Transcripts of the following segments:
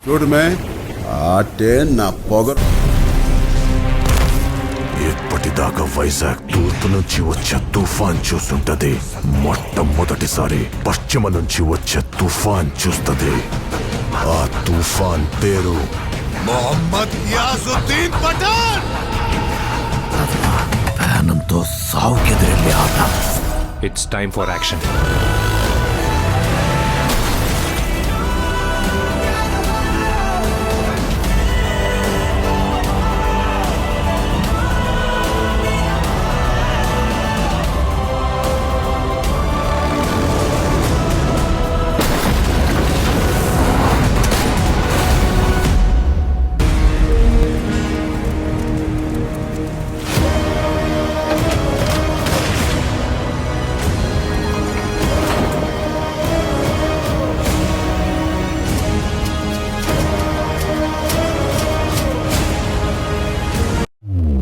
చూడు మే ఆటే నా పొగరు. ఇప్పటిదాకా వైజాగ్ తూర్పు నుంచి వచ్చే తుఫాన్ చూస్తుంటది, మొట్టమొదటిసారి పశ్చిమ నుంచి వచ్చే తుఫాన్ చూస్తది. ఆ తుఫాన్ పేరు మొహమ్మద్ యాజుద్దీన్ పఠాన్. ప్రాణంతో సావుకెదిరెళ్ళే ఆట. It's time for action.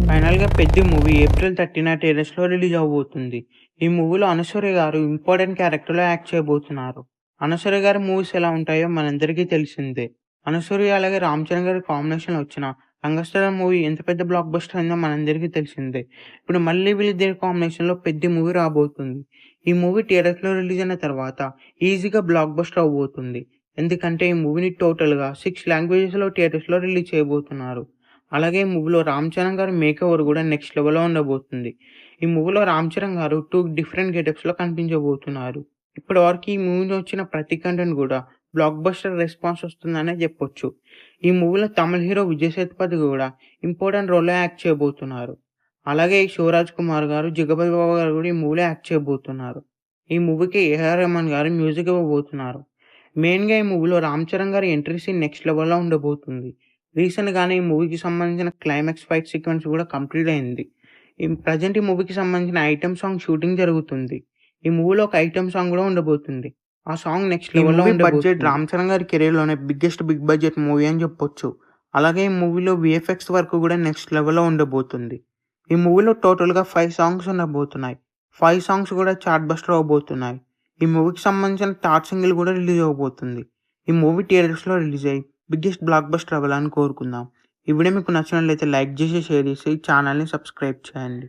ఫైనల్గా పెద్ద మూవీ ఏప్రిల్ 13 థియేటర్స్లో రిలీజ్ అవబోతుంది. ఈ మూవీలో అనసూయ గారు ఇంపార్టెంట్ క్యారెక్టర్లో యాక్ట్ చేయబోతున్నారు. అనసూయ గారి మూవీస్ ఎలా ఉంటాయో మనందరికీ తెలిసిందే. అనసూయ అలాగే రామ్ చరణ్ గారి కాంబినేషన్ వచ్చిన రంగస్థలం మూవీ ఎంత పెద్ద బ్లాక్ బస్టర్ అయిందో మనందరికీ తెలిసిందే. ఇప్పుడు మళ్ళీ వీళ్ళిద్దరి కాంబినేషన్లో పెద్ద మూవీ రాబోతుంది. ఈ మూవీ థియేటర్స్లో రిలీజ్ అయిన తర్వాత ఈజీగా బ్లాక్ బస్టర్ అవబోతుంది. ఎందుకంటే ఈ మూవీని టోటల్గా 6 లాంగ్వేజెస్లో థియేటర్స్లో రిలీజ్ చేయబోతున్నారు. అలాగే ఈ మూవీలో రామ్ చరణ్ గారి మేకఓవర్ కూడా నెక్స్ట్ లెవెల్లో ఉండబోతుంది. ఈ మూవీలో రామ్ చరణ్ గారు 2 డిఫరెంట్ గెటప్స్లో కనిపించబోతున్నారు. ఇప్పటి వరకు ఈ మూవీలో వచ్చిన ప్రతి కంటెంట్ కూడా బ్లాక్ బస్టర్ రెస్పాన్స్ వస్తుందనే చెప్పొచ్చు. ఈ మూవీలో తమిళ హీరో విజయ్ సేతుపతి కూడా ఇంపార్టెంట్ రోల్లో యాక్ట్ చేయబోతున్నారు. అలాగే ఈ శివరాజ్ కుమార్ గారు, జగపతి బాబు గారు కూడా ఈ మూవీలో యాక్ట్ చేయబోతున్నారు. ఈ మూవీకి ఏఆర్ రెహమాన్ గారు మ్యూజిక్ ఇవ్వబోతున్నారు. మెయిన్గా ఈ మూవీలో రామ్ చరణ్ గారి ఎంట్రీ సీన్ నెక్స్ట్ లెవెల్లో ఉండబోతుంది. రీసెంట్గానే ఈ మూవీకి సంబంధించిన క్లైమాక్స్ ఫైట్ సీక్వెన్స్ కూడా కంప్లీట్ అయింది. ప్రజెంట్ ఈ మూవీకి సంబంధించిన ఐటమ్ సాంగ్ షూటింగ్ జరుగుతుంది. ఈ మూవీలో ఒక ఐటమ్ సాంగ్ కూడా ఉండబోతుంది. ఆ సాంగ్ నెక్స్ట్ లెవెల్లో బడ్జెట్ రామ్ చరణ్ గారి కెరీర్లోనే బిగ్ బడ్జెట్ మూవీ అని చెప్పొచ్చు. అలాగే ఈ మూవీలో విఎఫ్ఎక్స్ వర్క్ కూడా నెక్స్ట్ లెవెల్లో ఉండబోతుంది. ఈ మూవీలో టోటల్గా 5 సాంగ్స్ ఉండబోతున్నాయి. 5 సాంగ్స్ కూడా చార్ట్ బస్టర్ అవబోతున్నాయి. ఈ మూవీకి సంబంధించిన థర్డ్ సింగిల్ కూడా రిలీజ్ అవబోతుంది. ఈ మూవీ థియేటర్స్లో రిలీజ్ అయ్యి బిగ్గెస్ట్ బ్లాక్ బస్టర్ అవ్వాలని కోరుకుందాం. ఈ వీడియో మీకు నచ్చినట్లయితే లైక్ చేసి షేర్ చేసి ఛానల్ని సబ్స్క్రైబ్ చేయండి.